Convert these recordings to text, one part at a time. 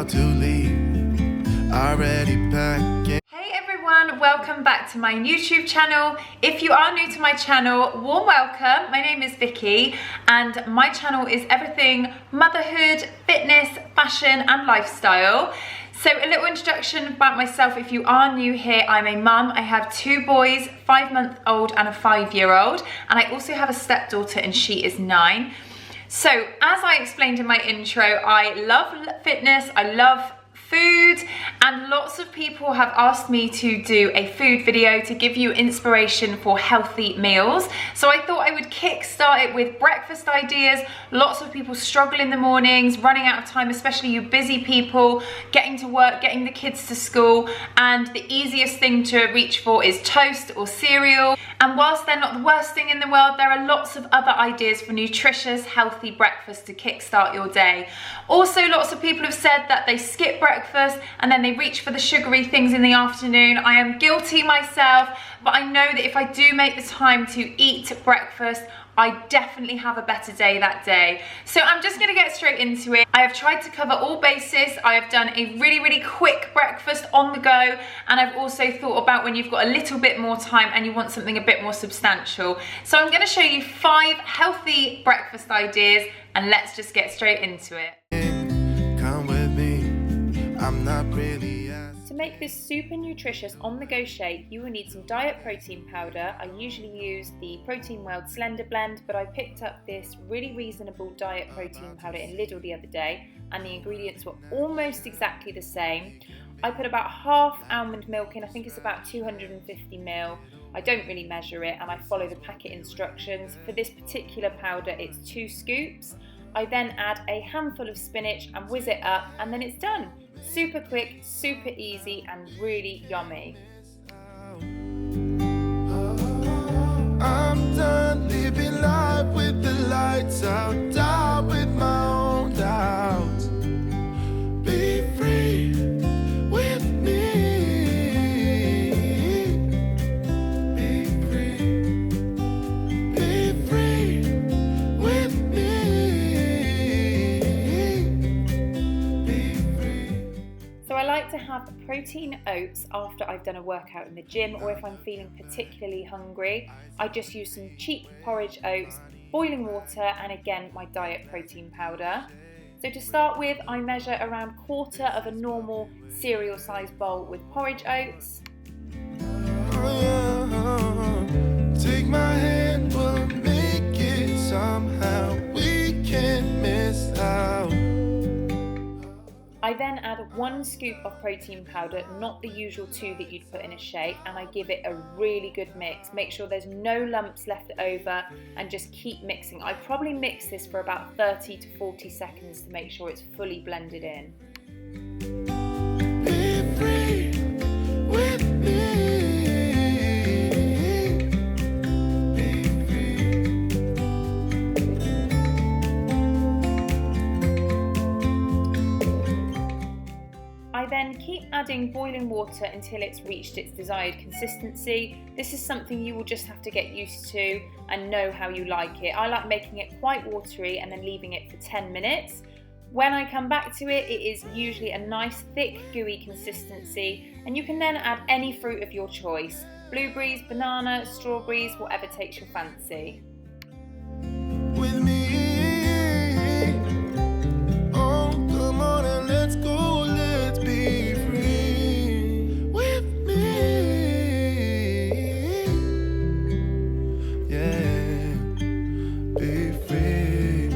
about to leave, already packing. Hey everyone, welcome back to my YouTube channel. If you are new to my channel, warm welcome. My name is Vicky and my channel is everything motherhood, fitness, fashion and lifestyle. So a little introduction about myself if you are new here. I'm a mum. I have two boys, 5-month-old and a 5-year-old, and I also have a stepdaughter and she is 9. So as I explained in my intro, I love fitness, I love food, and lots of people have asked me to do a food video to give you inspiration for healthy meals. So I thought I would kickstart it with breakfast ideas. Lots of people struggle in the mornings, running out of time, especially you busy people, getting to work, getting the kids to school, and the easiest thing to reach for is toast or cereal. And whilst they're not the worst thing in the world, there are lots of other ideas for nutritious, healthy breakfast to kickstart your day. Also, lots of people have said that they skip breakfast and then they reach for the sugary things in the afternoon. I am guilty myself, but I know that if I do make the time to eat breakfast, I definitely have a better day that day. So I'm just gonna get straight into it. I have tried to cover all bases. I have done a really quick breakfast on the go, and I've also thought about when you've got a little bit more time and you want something a bit more substantial. So I'm gonna show you 5 healthy breakfast ideas, and let's just get straight into it. Come with me, I'm not really To make this super nutritious on-the-go shake, you will need some diet protein powder. I usually use the Protein World Slender Blend, but I picked up this really reasonable diet protein powder in Lidl the other day, and the ingredients were almost exactly the same. I put about half almond milk in, I think it's about 250 ml. I don't really measure it, and I follow the packet instructions. For this particular powder, it's 2 scoops. I then add a handful of spinach and whiz it up, and then it's done. Super quick, super easy, and really yummy. I'm done living life with the lights out, die with my own doubts. Be free with me. Be free. Be free with me. Be free. So I like to have protein oats after I've done a workout in the gym, or if I'm feeling particularly hungry. I just use some cheap porridge oats, boiling water, and again my diet protein powder. So to start with, I measure around 1/4 of a normal cereal size bowl with porridge oats. Oh, yeah. Take my hand, we'll make it somehow. We can't miss out. I then add 1 scoop of protein powder, not the usual 2 that you'd put in a shake, and I give it a really good mix. Make sure there's no lumps left over and just keep mixing. I probably mix this for about 30 to 40 seconds to make sure it's fully blended in. Be free with me. Be free. I then keep adding boiling water until it's reached its desired consistency. This is something you will just have to get used to and know how you like it. I like making it quite watery and then leaving it for 10 minutes. When I come back to it, it is usually a nice thick gooey consistency, and you can then add any fruit of your choice. Blueberries, banana, strawberries, whatever takes your fancy. With me. Oh, come on and let's go. Let's be free with me. Yeah, be free.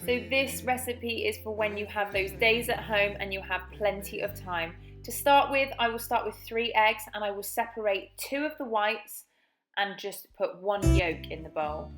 So this recipe is for when you have those days at home and you have plenty of time. To start with, I will start with 3 eggs, and I will separate 2 of the whites and just put 1 yolk in the bowl.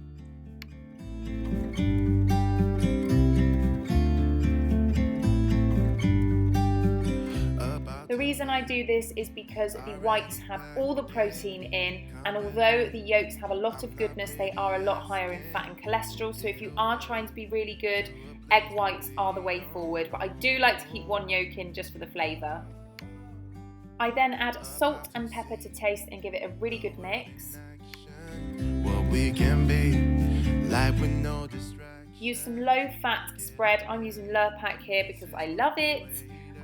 The reason I do this is because the whites have all the protein in, and although the yolks have a lot of goodness, they are a lot higher in fat and cholesterol. So if you are trying to be really good, egg whites are the way forward, but I do like to keep 1 yolk in just for the flavour. I then add salt and pepper to taste and give it a really good mix. What we can be, life with no distraction. Use some low-fat spread. I'm using Lurpak here because I love it.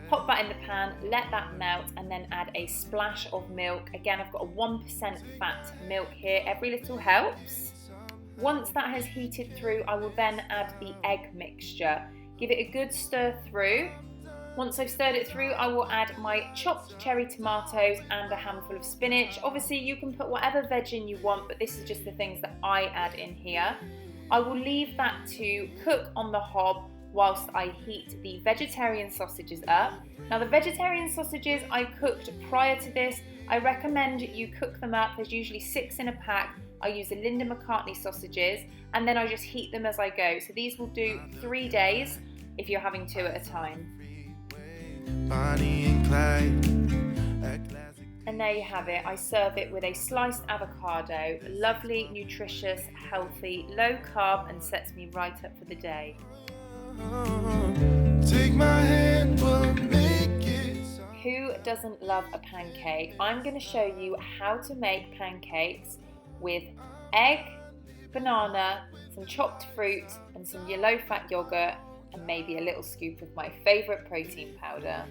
Pop that in the pan, let that melt, and then add a splash of milk. Again, I've got a 1% fat milk here. Every little helps. Once that has heated through, I will then add the egg mixture. Give it a good stir through. Once I've stirred it through, I will add my chopped cherry tomatoes and a handful of spinach. Obviously, you can put whatever veg in you want, but this is just the things that I add in here. I will leave that to cook on the hob whilst I heat the vegetarian sausages up. Now, the vegetarian sausages I cooked prior to this. I recommend you cook them up. There's usually 6 in a pack. I use the Linda McCartney sausages, and then I just heat them as I go. So these will do 3 days if you're having 2 at a time. And there you have it. I serve it with a sliced avocado. Lovely, nutritious, healthy, low carb, and sets me right up for the day. Take my hand, we'll make it. Who doesn't love a pancake? I'm going to show you how to make pancakes with egg, banana, some chopped fruit, and some low-fat yogurt, and maybe a little scoop of my favourite protein powder.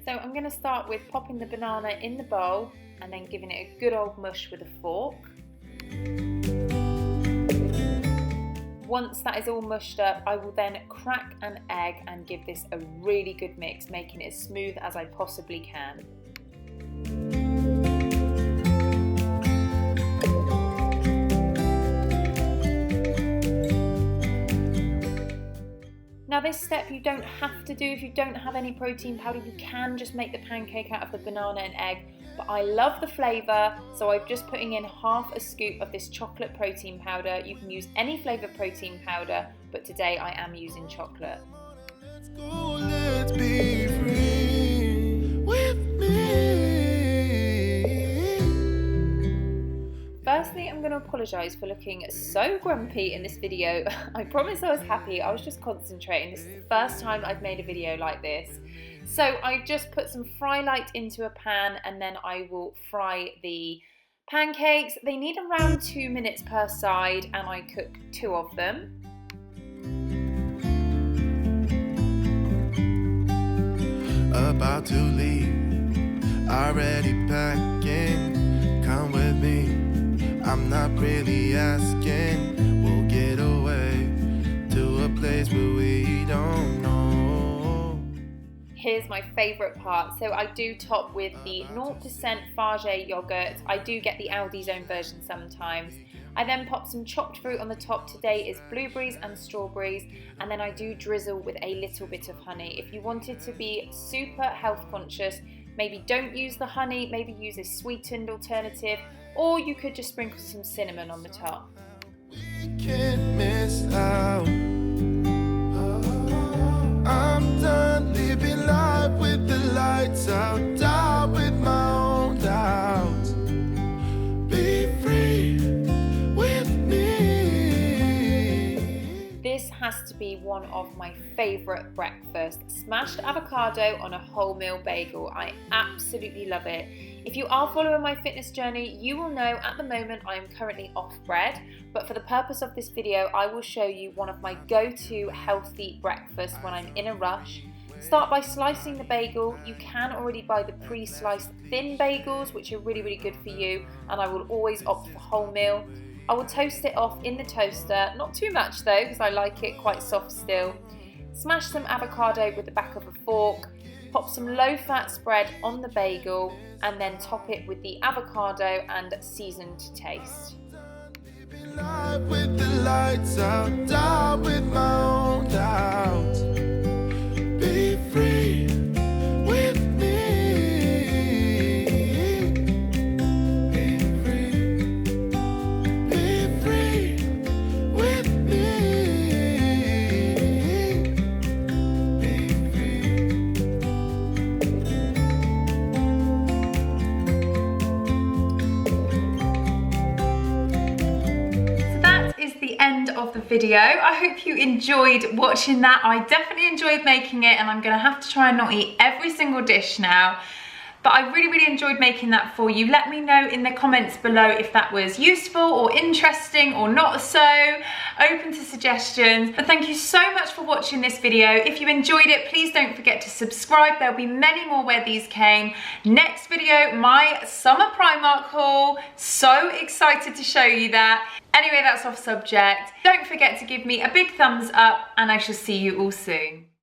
So I'm going to start with popping the banana in the bowl and then giving it a good old mush with a fork. Once that is all mushed up, I will then crack an egg and give this a really good mix, making it as smooth as I possibly can. Now, this step you don't have to do if you don't have any protein powder. You can just make the pancake out of the banana and egg, but I love the flavour, so I'm just putting in half a scoop of this chocolate protein powder. You can use any flavour protein powder, but today I am using chocolate. Let's go, let's be free with me. Firstly, I'm going to apologise for looking so grumpy in this video. I promise I was happy, I was just concentrating. This is the first time I've made a video like this. So I just put some fry light into a pan, and then I will fry the pancakes. They need around 2 minutes per side, and I cook 2 of them. About to leave, already packing. Come with me, I'm not really asking. We'll get away to a place where we don't know. Here's my favourite part. So I do top with the 0% Fage yogurt. I do get the Aldi's own version sometimes. I then pop some chopped fruit on the top. Today is blueberries and strawberries, and then I do drizzle with a little bit of honey. If you wanted to be super health conscious, maybe don't use the honey, maybe use a sweetened alternative, or you could just sprinkle some cinnamon on the top. We can't miss out. I'm done living life with the lights out, die with my own doubts. Be free with me. This has to be one of my favourite breakfasts. Smashed avocado on a wholemeal bagel. I absolutely love it. If you are following my fitness journey, you will know at the moment I am currently off bread, but for the purpose of this video, I will show you one of my go-to healthy breakfasts when I'm in a rush. Start by slicing the bagel. You can already buy the pre-sliced thin bagels, which are really, really good for you, and I will always opt for wholemeal. I will toast it off in the toaster, not too much though, because I like it quite soft still. Smash some avocado with the back of a fork. Pop some low-fat spread on the bagel, and then top it with the avocado and season to taste. Living life with the lights out, die with my own doubts. Be free with me. Be free with me. End of the video. I hope you enjoyed watching that. I definitely enjoyed making it, and I'm gonna have to try and not eat every single dish now. but I really enjoyed making that for you. Let me know in the comments below if that was useful or interesting or not so. Open to suggestions. But thank you so much for watching this video. If you enjoyed it, please don't forget to subscribe. There'll be many more where these came. Next video, my summer Primark haul. So excited to show you that. Anyway, that's off subject. Don't forget to give me a big thumbs up, and I shall see you all soon.